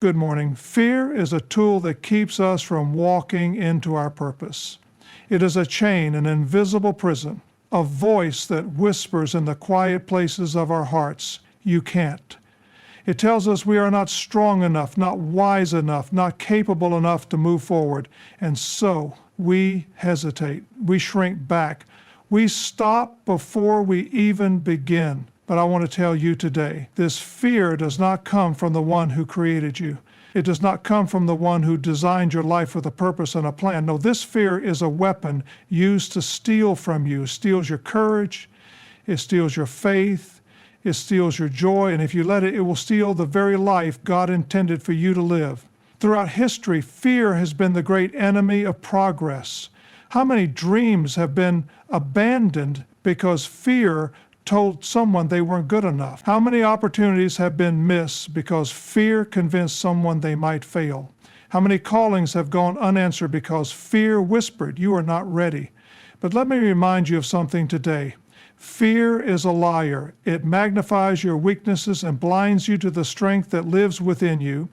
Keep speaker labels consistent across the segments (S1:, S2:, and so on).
S1: Good morning. Fear is a tool that keeps us from walking into our purpose. It is a chain, an invisible prison, a voice that whispers in the quiet places of our hearts, "You can't." It tells us we are not strong enough, not wise enough, not capable enough to move forward. And so we hesitate. We shrink back. We stop before we even begin. But I want to tell you today, this fear does not come from the one who created you. It does not come from the one who designed your life with a purpose and a plan. No, this fear is a weapon used to steal from you. It steals your courage. It steals your faith. It steals your joy. And if you let it, it will steal the very life God intended for you to live. Throughout history, fear has been the great enemy of progress. How many dreams have been abandoned because fear told someone they weren't good enough? How many opportunities have been missed because fear convinced someone they might fail? How many callings have gone unanswered because fear whispered, "You are not ready"? But let me remind you of something today. Fear is a liar. It magnifies your weaknesses and blinds you to the strength that lives within you.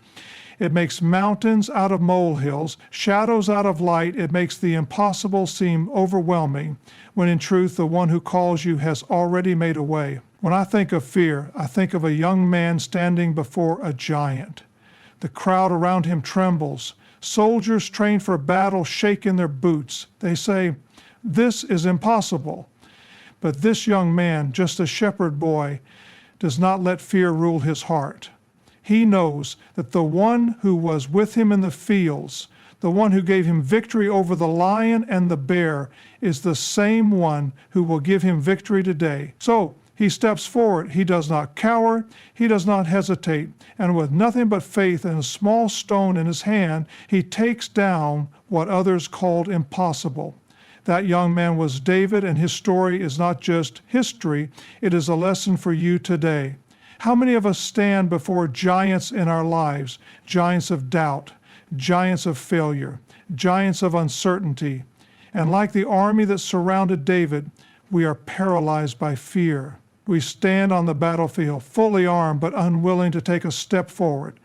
S1: It makes mountains out of molehills, shadows out of light. It makes the impossible seem overwhelming, when in truth the one who calls you has already made a way. When I think of fear, I think of a young man standing before a giant. The crowd around him trembles. Soldiers trained for battle shake in their boots. They say, "This is impossible." But this young man, just a shepherd boy, does not let fear rule his heart. He knows that the one who was with him in the fields, the one who gave him victory over the lion and the bear, is the same one who will give him victory today. So he steps forward. He does not cower. He does not hesitate. And with nothing but faith and a small stone in his hand, he takes down what others called impossible. That young man was David, and his story is not just history, it is a lesson for you today. How many of us stand before giants in our lives? Giants of doubt, giants of failure, giants of uncertainty. And like the army that surrounded David, we are paralyzed by fear. We stand on the battlefield, fully armed but unwilling to take a step forward.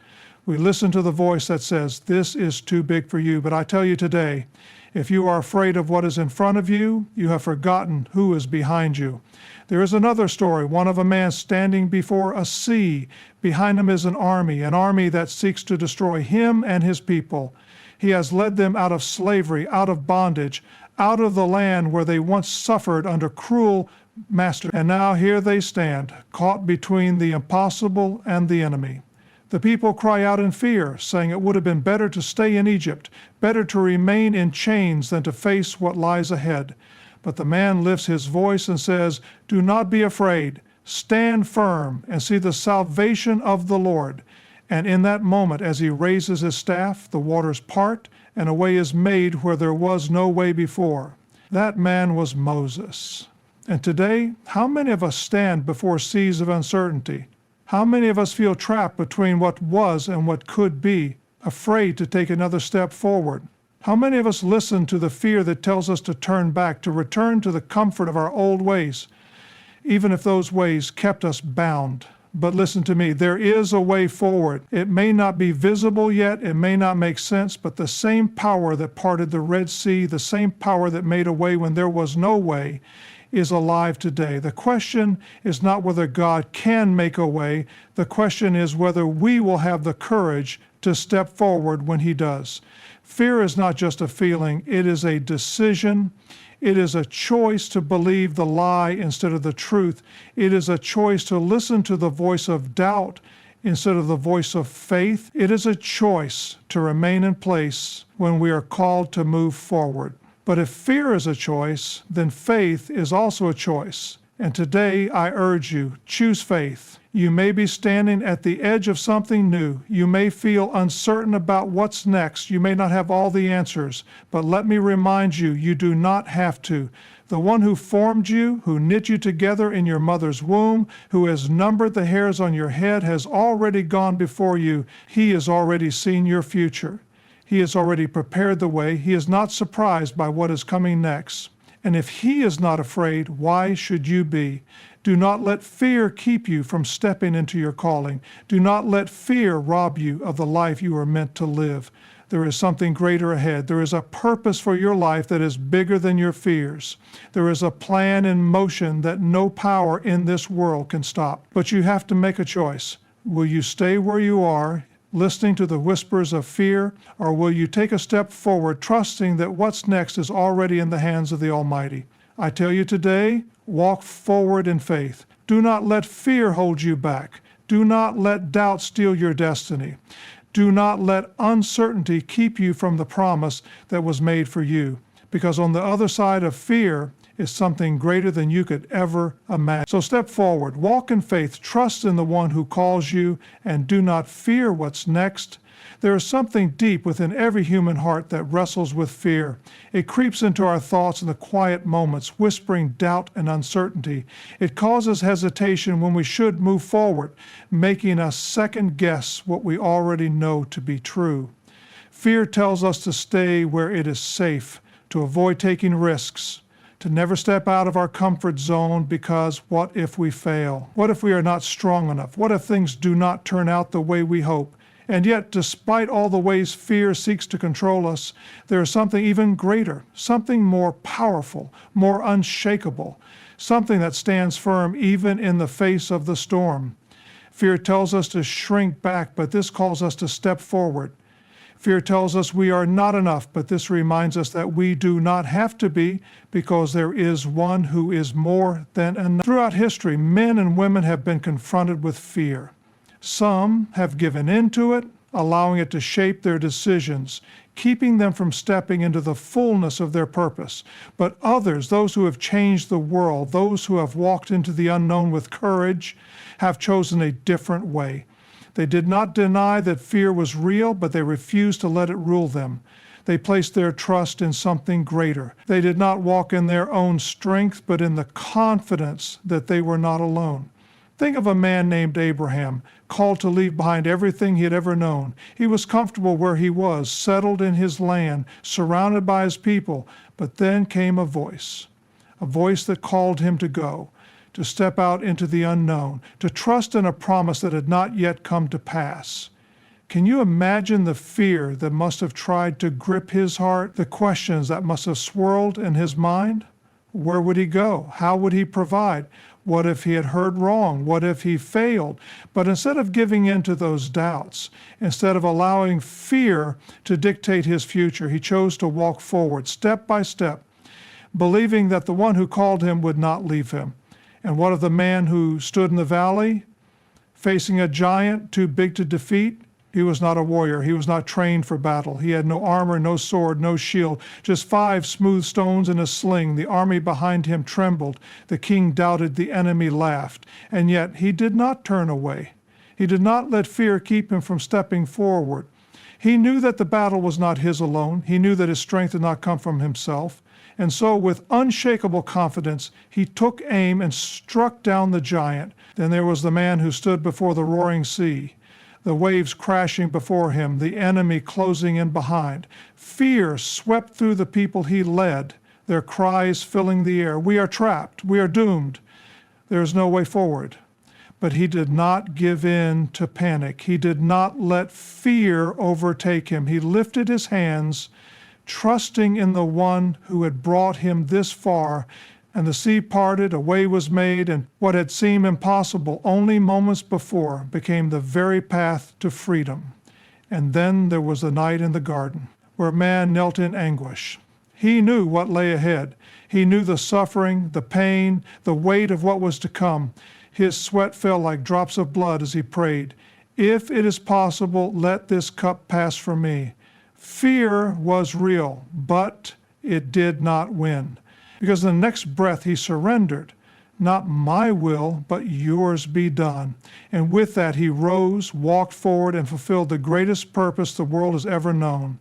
S1: We listen to the voice that says, "This is too big for you." But I tell you today, if you are afraid of what is in front of you, you have forgotten who is behind you. There is another story, one of a man standing before a sea. Behind him is an army that seeks to destroy him and his people. He has led them out of slavery, out of bondage, out of the land where they once suffered under cruel masters. And now here they stand, caught between the impossible and the enemy. The people cry out in fear, saying it would have been better to stay in Egypt, better to remain in chains than to face what lies ahead. But the man lifts his voice and says, "Do not be afraid. Stand firm and see the salvation of the Lord." And in that moment, as he raises his staff, the waters part, and a way is made where there was no way before. That man was Moses. And today, how many of us stand before seas of uncertainty? How many of us feel trapped between what was and what could be, afraid to take another step forward? How many of us listen to the fear that tells us to turn back, to return to the comfort of our old ways, even if those ways kept us bound? But listen to me, there is a way forward. It may not be visible yet, it may not make sense, but the same power that parted the Red Sea, the same power that made a way when there was no way, is alive today. The question is not whether God can make a way. The question is whether we will have the courage to step forward when he does. Fear is not just a feeling, it is a decision. It is a choice to believe the lie instead of the truth. It is a choice to listen to the voice of doubt instead of the voice of faith. It is a choice to remain in place when we are called to move forward. But if fear is a choice, then faith is also a choice. And today I urge you, choose faith. You may be standing at the edge of something new. You may feel uncertain about what's next. You may not have all the answers. But let me remind you, you do not have to. The one who formed you, who knit you together in your mother's womb, who has numbered the hairs on your head, has already gone before you. He has already seen your future. He has already prepared the way. He is not surprised by what is coming next. And if he is not afraid, why should you be? Do not let fear keep you from stepping into your calling. Do not let fear rob you of the life you are meant to live. There is something greater ahead. There is a purpose for your life that is bigger than your fears. There is a plan in motion that no power in this world can stop. But you have to make a choice. Will you stay where you are, listening to the whispers of fear, or will you take a step forward, trusting that what's next is already in the hands of the Almighty? I tell you today, walk forward in faith. Do not let fear hold you back. Do not let doubt steal your destiny. Do not let uncertainty keep you from the promise that was made for you, because on the other side of fear is something greater than you could ever imagine. So step forward, walk in faith, trust in the one who calls you, and do not fear what's next. There is something deep within every human heart that wrestles with fear. It creeps into our thoughts in the quiet moments, whispering doubt and uncertainty. It causes hesitation when we should move forward, making us second guess what we already know to be true. Fear tells us to stay where it is safe, to avoid taking risks, to never step out of our comfort zone because what if we fail? What if we are not strong enough? What if things do not turn out the way we hope? And yet, despite all the ways fear seeks to control us, there is something even greater, something more powerful, more unshakable, something that stands firm even in the face of the storm. Fear tells us to shrink back, but this calls us to step forward. Fear tells us we are not enough, but this reminds us that we do not have to be, because there is one who is more than enough. Throughout history, men and women have been confronted with fear. Some have given in to it, allowing it to shape their decisions, keeping them from stepping into the fullness of their purpose. But others, those who have changed the world, those who have walked into the unknown with courage, have chosen a different way. They did not deny that fear was real, but they refused to let it rule them. They placed their trust in something greater. They did not walk in their own strength, but in the confidence that they were not alone. Think of a man named Abraham, called to leave behind everything he had ever known. He was comfortable where he was, settled in his land, surrounded by his people. But then came a voice that called him to go, to step out into the unknown, to trust in a promise that had not yet come to pass. Can you imagine the fear that must have tried to grip his heart, the questions that must have swirled in his mind? Where would he go? How would he provide? What if he had heard wrong? What if he failed? But instead of giving in to those doubts, instead of allowing fear to dictate his future, he chose to walk forward, step by step, believing that the one who called him would not leave him. And what of the man who stood in the valley, facing a giant too big to defeat? He was not a warrior. He was not trained for battle. He had no armor, no sword, no shield, just 5 smooth stones and a sling. The army behind him trembled. The king doubted. The enemy laughed. And yet he did not turn away. He did not let fear keep him from stepping forward. He knew that the battle was not his alone. He knew that his strength did not come from himself. And so, with unshakable confidence, he took aim and struck down the giant. Then there was the man who stood before the roaring sea, the waves crashing before him, the enemy closing in behind. Fear swept through the people he led, their cries filling the air. We are trapped. We are doomed. There is no way forward. But he did not give in to panic. He did not let fear overtake him. He lifted his hands, trusting in the one who had brought him this far, and the sea parted, a way was made, and what had seemed impossible only moments before became the very path to freedom. And then there was the night in the garden, where man knelt in anguish. He knew what lay ahead. He knew the suffering, the pain, the weight of what was to come. His sweat fell like drops of blood as he prayed, "If it is possible, let this cup pass from me." Fear was real, but it did not win. Because in the next breath he surrendered. Not my will, but yours be done. And with that he rose, walked forward, and fulfilled the greatest purpose the world has ever known.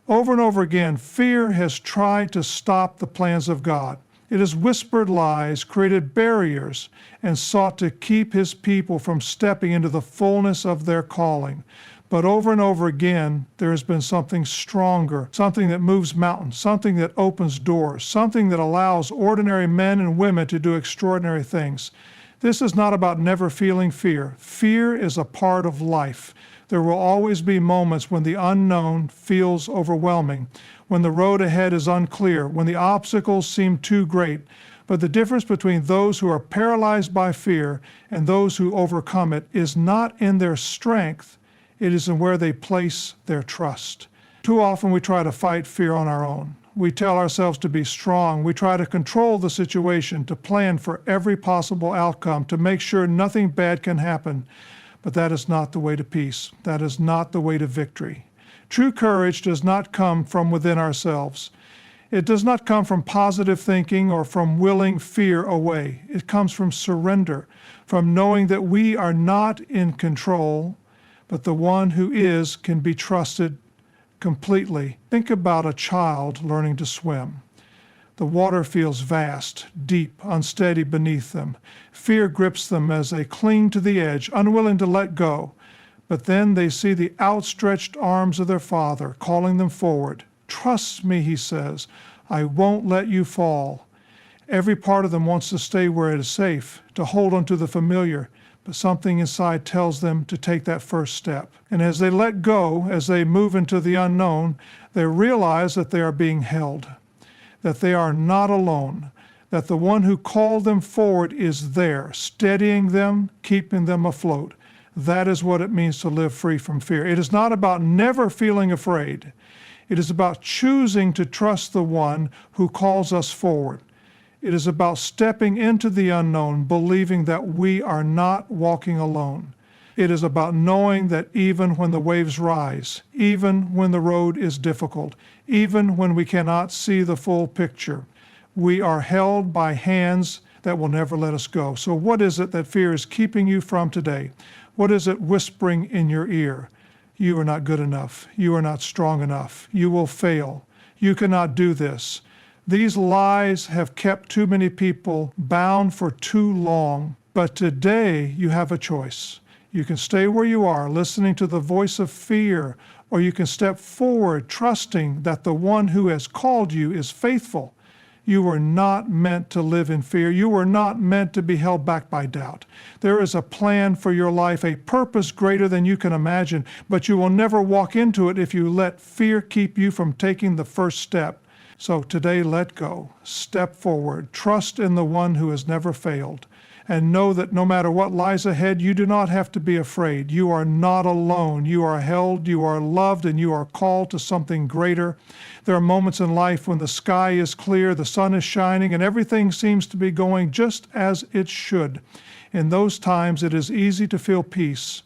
S1: Over and over again, fear has tried to stop the plans of God. It has whispered lies, created barriers, and sought to keep his people from stepping into the fullness of their calling. But over and over again, there has been something stronger, something that moves mountains, something that opens doors, something that allows ordinary men and women to do extraordinary things. This is not about never feeling fear. Fear is a part of life. There will always be moments when the unknown feels overwhelming, when the road ahead is unclear, when the obstacles seem too great. But the difference between those who are paralyzed by fear and those who overcome it is not in their strength, it is in where they place their trust. Too often we try to fight fear on our own. We tell ourselves to be strong. We try to control the situation, to plan for every possible outcome, to make sure nothing bad can happen. But that is not the way to peace. That is not the way to victory. True courage does not come from within ourselves. It does not come from positive thinking or from willing fear away. It comes from surrender, from knowing that we are not in control, but the one who is can be trusted completely. Think about a child learning to swim. The water feels vast, deep, unsteady beneath them. Fear grips them as they cling to the edge, unwilling to let go. But then they see the outstretched arms of their Father calling them forward. Trust me, he says, I won't let you fall. Every part of them wants to stay where it is safe, to hold on to the familiar, but something inside tells them to take that first step. And as they let go, as they move into the unknown, they realize that they are being held, that they are not alone, that the one who called them forward is there, steadying them, keeping them afloat. That is what it means to live free from fear. It is not about never feeling afraid. It is about choosing to trust the one who calls us forward. It is about stepping into the unknown, believing that we are not walking alone. It is about knowing that even when the waves rise, even when the road is difficult, even when we cannot see the full picture, we are held by hands that will never let us go. So what is it that fear is keeping you from today? What is it whispering in your ear? You are not good enough. You are not strong enough. You will fail. You cannot do this. These lies have kept too many people bound for too long. But today you have a choice. You can stay where you are, listening to the voice of fear, or you can step forward, trusting that the one who has called you is faithful. You were not meant to live in fear. You were not meant to be held back by doubt. There is a plan for your life, a purpose greater than you can imagine, but you will never walk into it if you let fear keep you from taking the first step. So today, let go, step forward, trust in the one who has never failed, and know that no matter what lies ahead, you do not have to be afraid. You are not alone. You are held, you are loved, and you are called to something greater. There are moments in life when the sky is clear, the sun is shining, and everything seems to be going just as it should. In those times, it is easy to feel peace.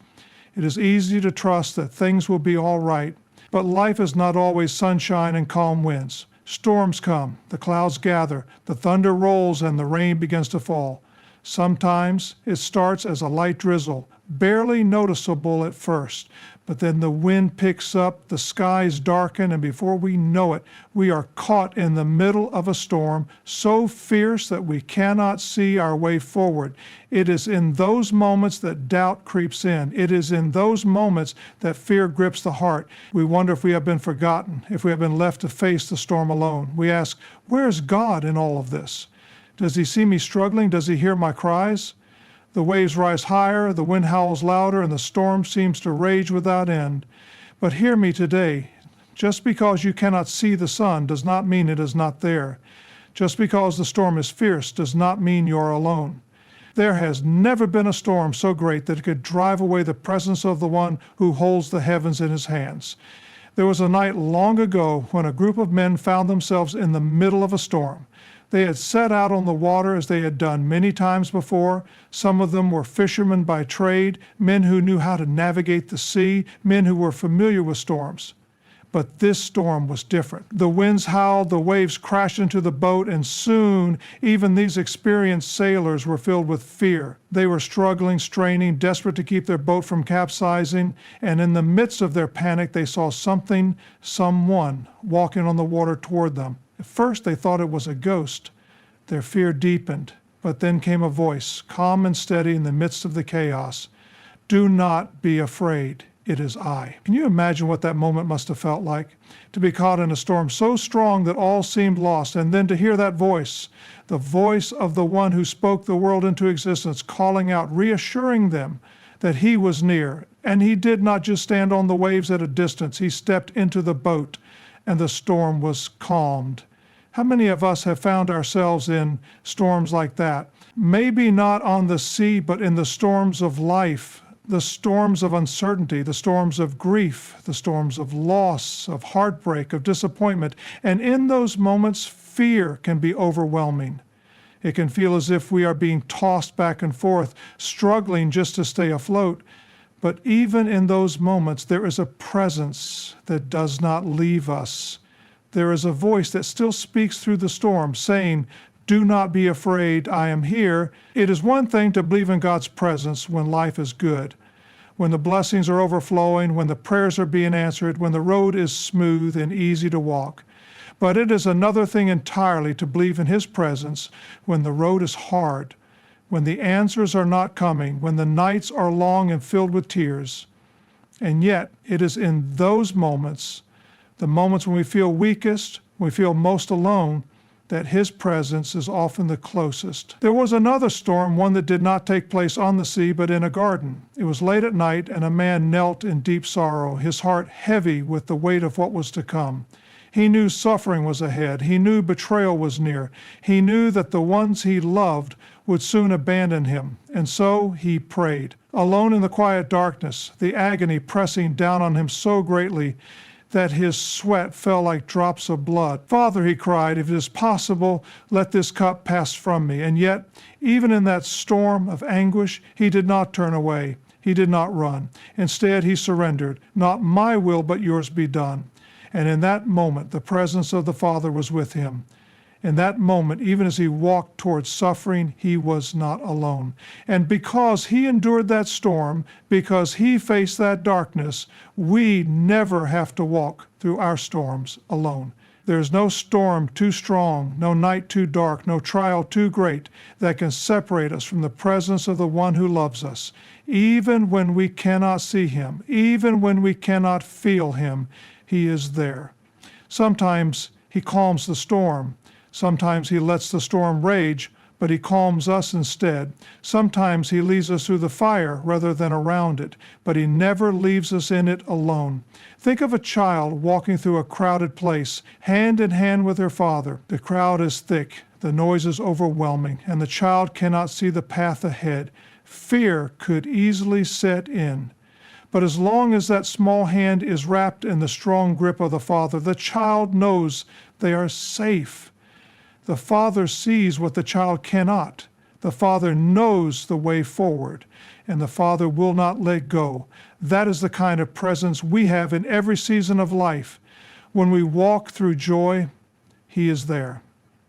S1: It is easy to trust that things will be all right. But life is not always sunshine and calm winds. Storms come, the clouds gather, the thunder rolls, and the rain begins to fall. Sometimes it starts as a light drizzle, barely noticeable at first, but then the wind picks up, the skies darken, and before we know it, we are caught in the middle of a storm so fierce that we cannot see our way forward. It is in those moments that doubt creeps in. It is in those moments that fear grips the heart. We wonder if we have been forgotten, if we have been left to face the storm alone. We ask, where is God in all of this? Does he see me struggling? Does he hear my cries? The waves rise higher, the wind howls louder, and the storm seems to rage without end. But hear me today. Just because you cannot see the sun does not mean it is not there. Just because the storm is fierce does not mean you are alone. There has never been a storm so great that it could drive away the presence of the one who holds the heavens in his hands. There was a night long ago when a group of men found themselves in the middle of a storm. They had set out on the water as they had done many times before. Some of them were fishermen by trade, men who knew how to navigate the sea, men who were familiar with storms. But this storm was different. The winds howled, the waves crashed into the boat, and soon even these experienced sailors were filled with fear. They were struggling, straining, desperate to keep their boat from capsizing, and in the midst of their panic, they saw someone walking on the water toward them. At first, they thought it was a ghost. Their fear deepened, but then came a voice, calm and steady in the midst of the chaos. Do not be afraid. it is I. Can you imagine what that moment must have felt like? To be caught in a storm so strong that all seemed lost, and then to hear that voice, the voice of the one who spoke the world into existence, calling out, reassuring them that he was near. And he did not just stand on the waves at a distance. He stepped into the boat, and the storm was calmed. How many of us have found ourselves in storms like that? Maybe not on the sea, but in the storms of life, the storms of uncertainty, the storms of grief, the storms of loss, of heartbreak, of disappointment. And in those moments, fear can be overwhelming. It can feel as if we are being tossed back and forth, struggling just to stay afloat. But even in those moments, there is a presence that does not leave us. There is a voice that still speaks through the storm, saying, "Do not be afraid, I am here." It is one thing to believe in God's presence when life is good, when the blessings are overflowing, when the prayers are being answered, when the road is smooth and easy to walk. But it is another thing entirely to believe in His presence when the road is hard, when the answers are not coming, when the nights are long and filled with tears. And yet, it is in those moments, the moments when we feel weakest, we feel most alone, that His presence is often the closest. There was another storm, one that did not take place on the sea, but in a garden. It was late at night, and a man knelt in deep sorrow, his heart heavy with the weight of what was to come. He knew suffering was ahead. He knew betrayal was near. He knew that the ones he loved would soon abandon him. And so he prayed. Alone in the quiet darkness, the agony pressing down on him so greatly that his sweat fell like drops of blood. "Father," he cried, "if it is possible, let this cup pass from me." And yet, even in that storm of anguish, he did not turn away. He did not run. Instead, he surrendered. "Not my will, but yours be done." And in that moment, the presence of the Father was with him. In that moment, even as he walked towards suffering, he was not alone. And because he endured that storm, because he faced that darkness, we never have to walk through our storms alone. There is no storm too strong, no night too dark, no trial too great that can separate us from the presence of the one who loves us. Even when we cannot see him, even when we cannot feel him, he is there. Sometimes he calms the storm. Sometimes he lets the storm rage, but he calms us instead. Sometimes he leads us through the fire rather than around it, but he never leaves us in it alone. Think of a child walking through a crowded place, hand in hand with her father. The crowd is thick, the noise is overwhelming, and the child cannot see the path ahead. Fear could easily set in. But as long as that small hand is wrapped in the strong grip of the father, the child knows they are safe. The Father sees what the child cannot. The Father knows the way forward, and the Father will not let go. That is the kind of presence we have in every season of life. When we walk through joy, He is there.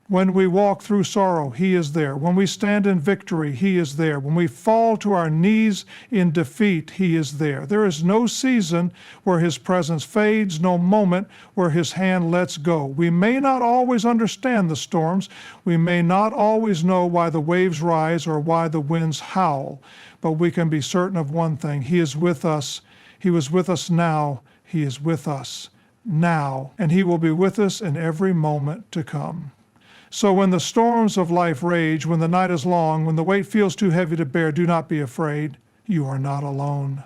S1: When we walk through sorrow, He is there. When we stand in victory, He is there. When we fall to our knees in defeat, He is there. There is no season where His presence fades, no moment where His hand lets go. We may not always understand the storms. We may not always know why the waves rise or why the winds howl. But we can be certain of one thing. He is with us. He was with us now. He is with us now. And He will be with us in every moment to come. So when the storms of life rage, when the night is long, when the weight feels too heavy to bear, do not be afraid. You are not alone.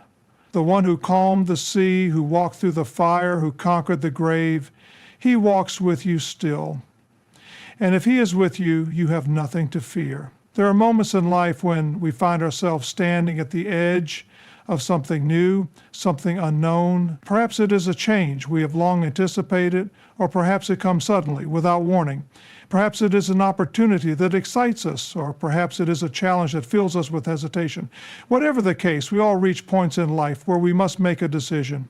S1: The one who calmed the sea, who walked through the fire, who conquered the grave, He walks with you still. And if He is with you, you have nothing to fear. There are moments in life when we find ourselves standing at the edge of something new, something unknown. Perhaps it is a change we have long anticipated, or perhaps it comes suddenly, without warning. Perhaps it is an opportunity that excites us, or perhaps it is a challenge that fills us with hesitation. Whatever the case, we all reach points in life where we must make a decision.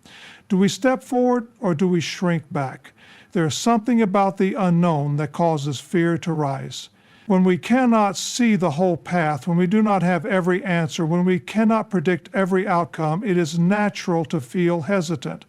S1: Do we step forward or do we shrink back? There is something about the unknown that causes fear to rise. When we cannot see the whole path, when we do not have every answer, when we cannot predict every outcome, it is natural to feel hesitant.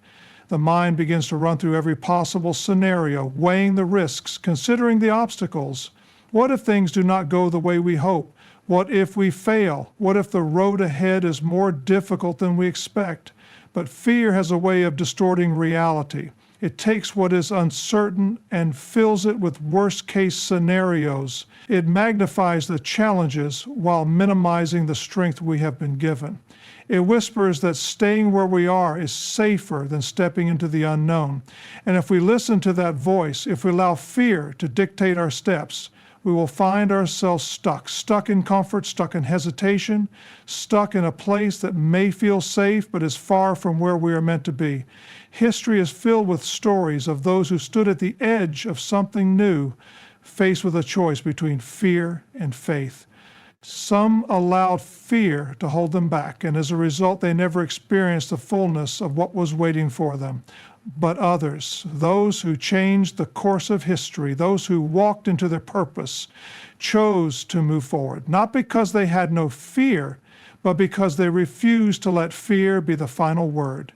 S1: The mind begins to run through every possible scenario, weighing the risks, considering the obstacles. What if things do not go the way we hope? What if we fail? What if the road ahead is more difficult than we expect? But fear has a way of distorting reality. It takes what is uncertain and fills it with worst-case scenarios. It magnifies the challenges while minimizing the strength we have been given. It whispers that staying where we are is safer than stepping into the unknown. And if we listen to that voice, if we allow fear to dictate our steps, we will find ourselves stuck in comfort, stuck in hesitation, stuck in a place that may feel safe but is far from where we are meant to be. History is filled with stories of those who stood at the edge of something new, faced with a choice between fear and faith. Some allowed fear to hold them back, and as a result, they never experienced the fullness of what was waiting for them. But others, those who changed the course of history, those who walked into their purpose, chose to move forward, not because they had no fear, but because they refused to let fear be the final word.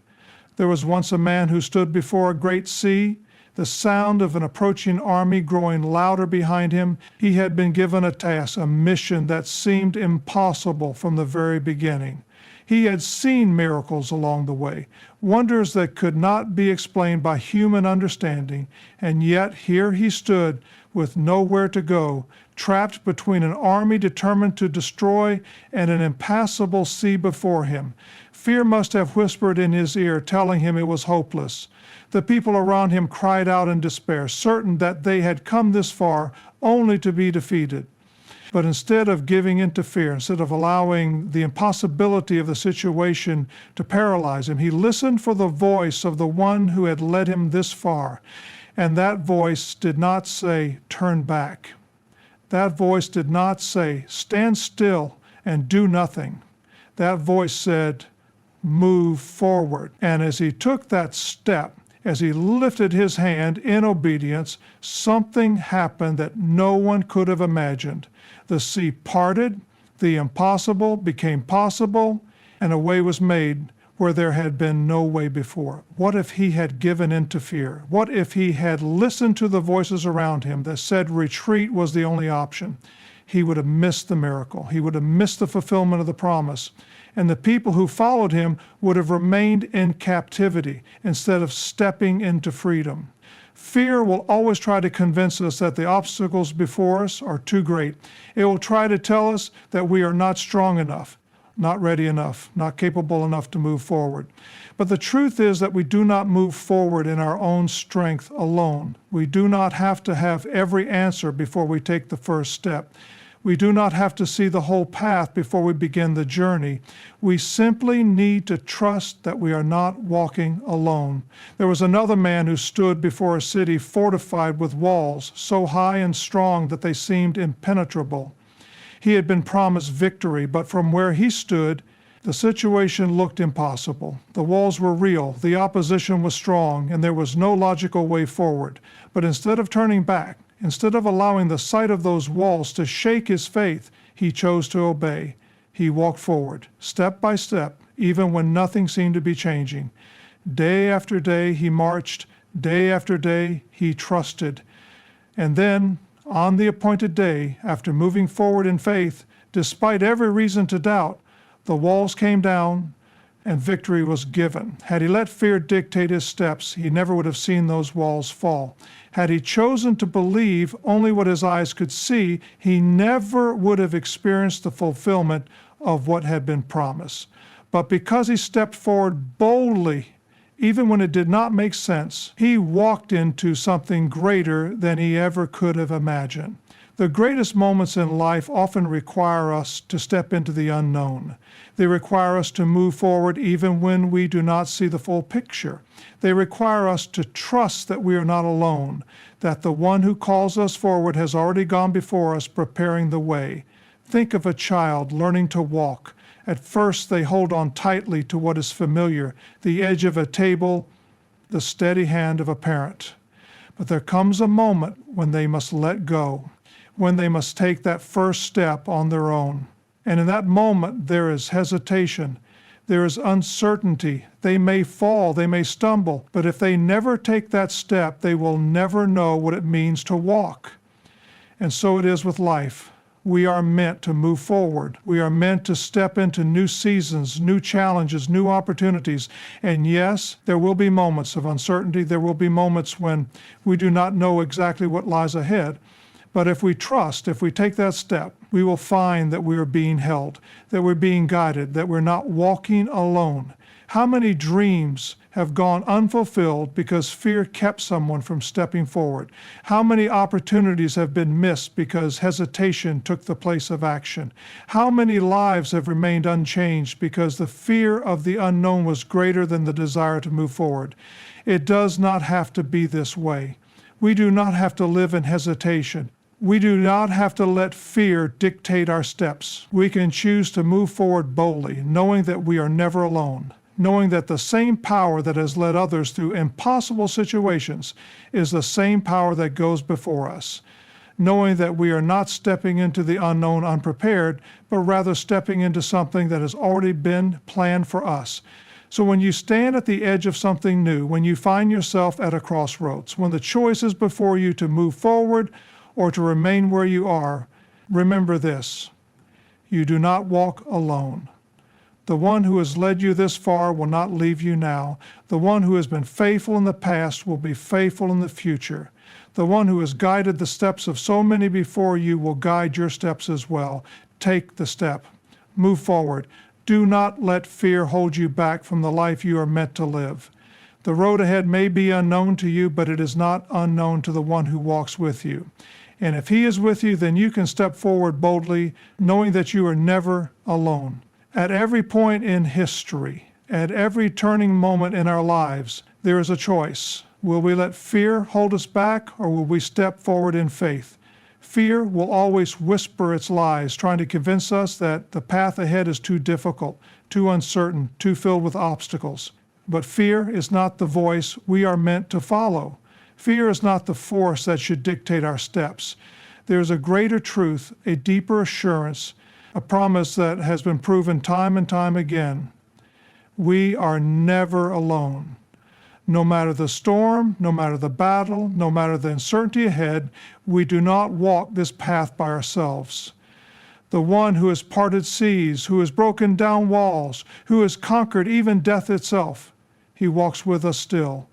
S1: There was once a man who stood before a great sea, the sound of an approaching army growing louder behind him. He had been given a task, a mission that seemed impossible from the very beginning. He had seen miracles along the way, wonders that could not be explained by human understanding, and yet here he stood with nowhere to go, trapped between an army determined to destroy and an impassable sea before him. Fear must have whispered in his ear, telling him it was hopeless. The people around him cried out in despair, certain that they had come this far only to be defeated. But instead of giving in to fear, instead of allowing the impossibility of the situation to paralyze him, he listened for the voice of the one who had led him this far. And that voice did not say, "Turn back." That voice did not say, "Stand still and do nothing." That voice said, "Move forward." And as he took that step, as he lifted his hand in obedience, something happened that no one could have imagined. The sea parted, the impossible became possible, and a way was made where there had been no way before. What if he had given in to fear? What if he had listened to the voices around him that said retreat was the only option? He would have missed the miracle. He would have missed the fulfillment of the promise. And the people who followed him would have remained in captivity instead of stepping into freedom. Fear will always try to convince us that the obstacles before us are too great. It will try to tell us that we are not strong enough, not ready enough, not capable enough to move forward. But the truth is that we do not move forward in our own strength alone. We do not have to have every answer before we take the first step. We do not have to see the whole path before we begin the journey. We simply need to trust that we are not walking alone. There was another man who stood before a city fortified with walls so high and strong that they seemed impenetrable. He had been promised victory, but from where he stood, the situation looked impossible. The walls were real, the opposition was strong, and there was no logical way forward. But instead of turning back, instead of allowing the sight of those walls to shake his faith, he chose to obey. He walked forward, step by step, even when nothing seemed to be changing. Day after day he marched, day after day he trusted. And then, on the appointed day, after moving forward in faith, despite every reason to doubt, the walls came down and victory was given. Had he let fear dictate his steps, he never would have seen those walls fall. Had he chosen to believe only what his eyes could see, he never would have experienced the fulfillment of what had been promised. But because he stepped forward boldly, even when it did not make sense, he walked into something greater than he ever could have imagined. The greatest moments in life often require us to step into the unknown. They require us to move forward even when we do not see the full picture. They require us to trust that we are not alone, that the one who calls us forward has already gone before us, preparing the way. Think of a child learning to walk. At first, they hold on tightly to what is familiar, the edge of a table, the steady hand of a parent. But there comes a moment when they must let go, when they must take that first step on their own. And in that moment, there is hesitation, there is uncertainty. They may fall, they may stumble, but if they never take that step, they will never know what it means to walk. And so it is with life. We are meant to move forward. We are meant to step into new seasons, new challenges, new opportunities. And yes, there will be moments of uncertainty. There will be moments when we do not know exactly what lies ahead. But if we trust, if we take that step, we will find that we are being held, that we're being guided, that we're not walking alone. How many dreams have gone unfulfilled because fear kept someone from stepping forward? How many opportunities have been missed because hesitation took the place of action? How many lives have remained unchanged because the fear of the unknown was greater than the desire to move forward? It does not have to be this way. We do not have to live in hesitation. We do not have to let fear dictate our steps. We can choose to move forward boldly, knowing that we are never alone, knowing that the same power that has led others through impossible situations is the same power that goes before us, knowing that we are not stepping into the unknown unprepared, but rather stepping into something that has already been planned for us. So when you stand at the edge of something new, when you find yourself at a crossroads, when the choice is before you to move forward or to remain where you are, remember this: you do not walk alone. The one who has led you this far will not leave you now. The one who has been faithful in the past will be faithful in the future. The one who has guided the steps of so many before you will guide your steps as well. Take the step. Move forward. Do not let fear hold you back from the life you are meant to live. The road ahead may be unknown to you, but it is not unknown to the one who walks with you. And if he is with you, then you can step forward boldly, knowing that you are never alone. At every point in history, at every turning moment in our lives, there is a choice. Will we let fear hold us back, or will we step forward in faith? Fear will always whisper its lies, trying to convince us that the path ahead is too difficult, too uncertain, too filled with obstacles. But fear is not the voice we are meant to follow. Fear is not the force that should dictate our steps. There is a greater truth, a deeper assurance, a promise that has been proven time and time again. We are never alone. No matter the storm, no matter the battle, no matter the uncertainty ahead, we do not walk this path by ourselves. The one who has parted seas, who has broken down walls, who has conquered even death itself, he walks with us still.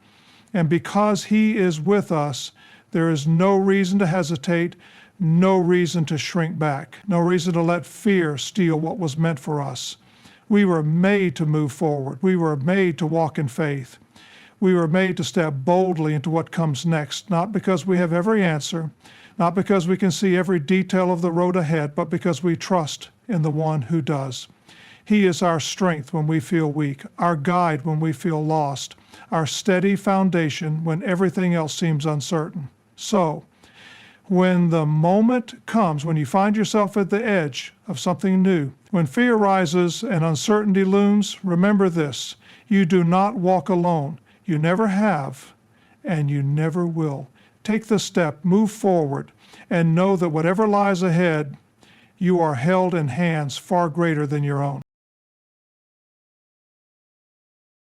S1: And because he is with us, there is no reason to hesitate, no reason to shrink back, no reason to let fear steal what was meant for us. We were made to move forward. We were made to walk in faith. We were made to step boldly into what comes next, not because we have every answer, not because we can see every detail of the road ahead, but because we trust in the one who does. He is our strength when we feel weak, our guide when we feel lost, our steady foundation when everything else seems uncertain. So, when the moment comes, when you find yourself at the edge of something new, when fear rises and uncertainty looms, remember this: you do not walk alone. You never have, and you never will. Take the step, move forward, and know that whatever lies ahead, you are held in hands far greater than your own.